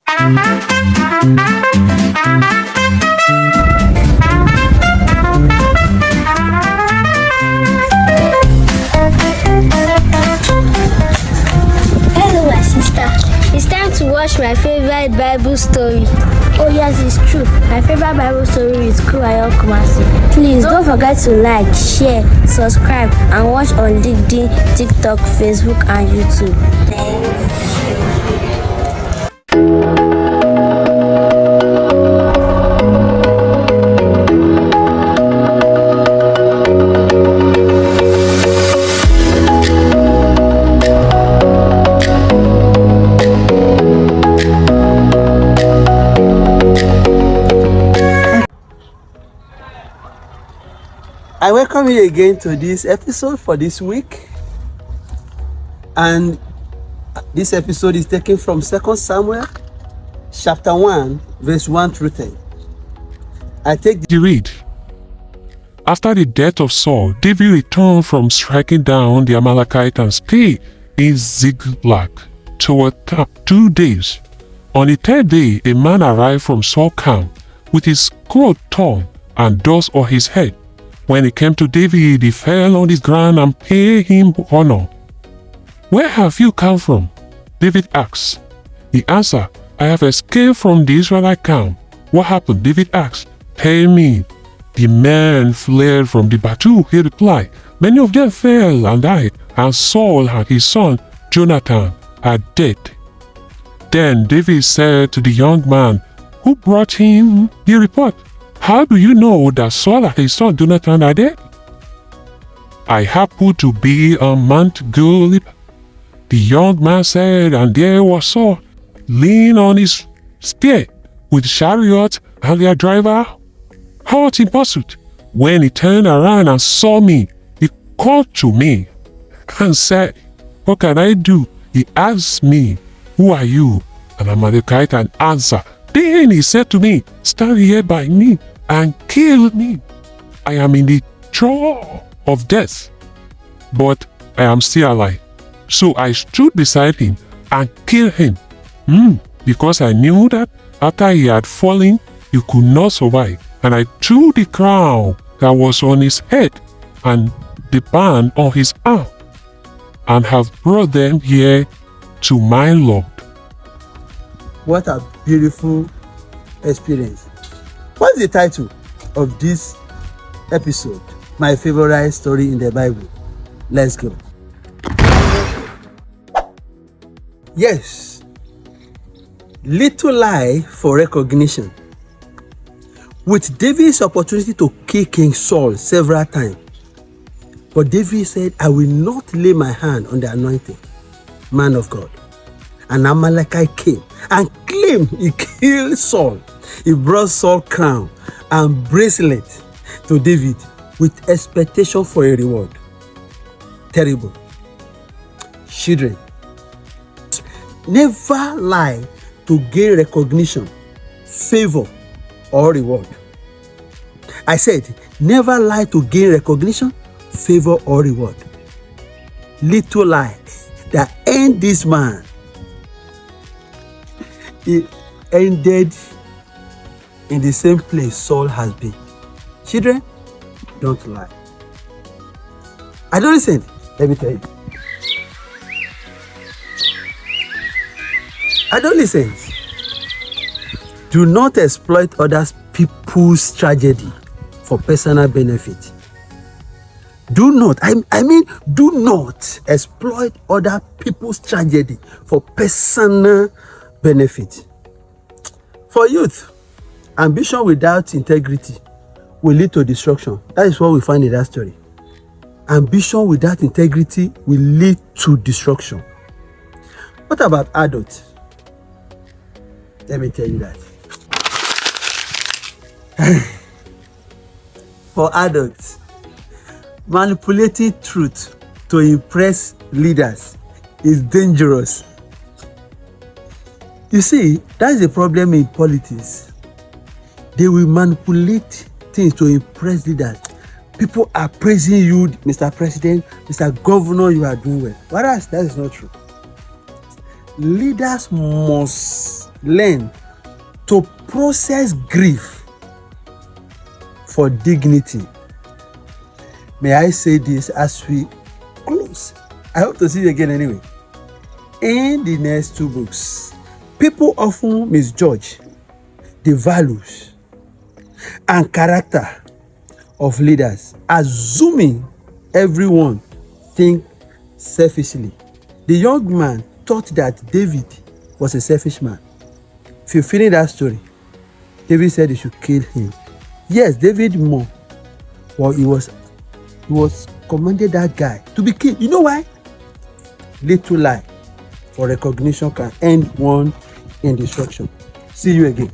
Hello, my sister. It's time to watch my favorite Bible story. Oh yes, it's true. My favorite Bible story is Kurayo Kumasi. Please don't forget to like, share, subscribe, and watch on LinkedIn, TikTok, Facebook, and YouTube. Thank you. I welcome you again to this episode for this week, and this episode is taken from 2 Samuel chapter 1 verse 1 through 10. I take the read. After the death of Saul, David returned from striking down the Amalekite and stayed in Ziklag toward 2 days. On the 3rd day, a man arrived from Saul's camp with his clothes torn and dust on his head. When he came to David, he fell on the ground and paid him honor. "Where have you come from?" David asked. He answered, "I have escaped from the Israelite camp." "What happened?" David asked. "Tell me." "The men fled from the battle," he replied. "Many of them fell and died, and Saul and his son Jonathan are dead." Then David said to the young man who brought him the report, "How do you know that Saul and his son Jonathan are dead?" "I happened to be on Mount Gilead," the young man said, "and there was Saul, leaning on his spear, with chariot and their driver hot in pursuit. When he turned around and saw me, he called to me and said, 'What can I do?' He asked me, 'Who are you?' And Amalekite and answered. Then he said to me, 'Stand here by me and kill me. I am in the jaw of death, but I am still alive.' So I stood beside him and killed him, because I knew that after he had fallen, he could not survive. And I took the crown that was on his head and the band on his arm, and have brought them here to my Lord." What a beautiful experience. What's the title of this episode? My favorite story in the Bible. Let's go. Yes. Little lie for recognition. With David's opportunity to kill King Saul several times, but David said, "I will not lay my hand on the anointed man of God." And Amalekite came and claimed he killed Saul. He brought Saul's crown and bracelet to David with expectation for a reward. Terrible. Children, never lie to gain recognition, favor, or reward. I said, never lie to gain recognition, favor, or reward. Little lie that end this man. He ended in the same place Saul has been. Children, don't lie. Adolescent, let me tell you. Adolescents, do not exploit other people's tragedy for personal benefit. Do not, do not exploit other people's tragedy for personal benefit. For youth, ambition without integrity will lead to destruction. That is what we find in that story. Ambition without integrity will lead to destruction. What about adults? Let me tell you that. For adults, manipulating truth to impress leaders is dangerous. You see, that's the problem in politics. They will manipulate things to impress leaders. People are praising you, Mr. President, Mr. Governor, you are doing well. Whereas that is not true. leaders must learn to process grief for dignity. May I say this as we close? I hope to see you again anyway. In the next 2 books, people often misjudge the values and character of leaders, assuming everyone think selfishly. The young man thought that David was a selfish man. If you finish that story, David said he should kill him. Yes, David more. Well, he was commanded that guy to be killed. You know why? Little lie for recognition can end one in destruction. See you again.